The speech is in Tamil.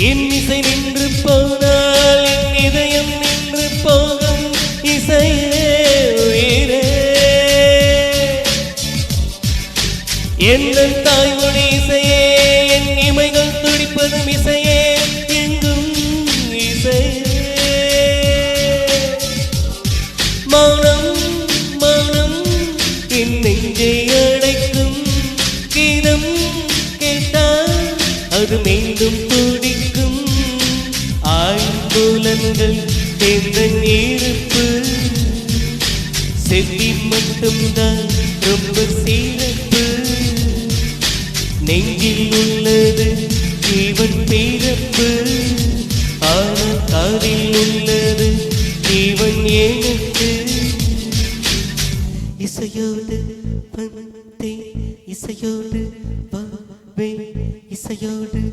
என் இசை நின்று போனால் என் இதயம் நின்று போகும் இசையே உயிரே என் தாய்மொழி இசையே என் இமைகள் துடிப்பதும் இசையே எங்கும் இசையே மௌனம் மௌனம் என் நெஞ்சை அடைக்கும் கீதம் கேட்டால் அது மீண்டும் துடிக்கும் ஆழ்புலன்கள் எந்தன் இருப்பு செவ்வி மட்டும்தான் ரொம்ப சிறப்பு நெஞ்சில் உள்ளது ஜீவன் பிறப்பு ஆனால் காதில் உள்ளது ஜீவன் எனக்கு இசையோடு வந்தே இசையோடு வாவே இசையோடு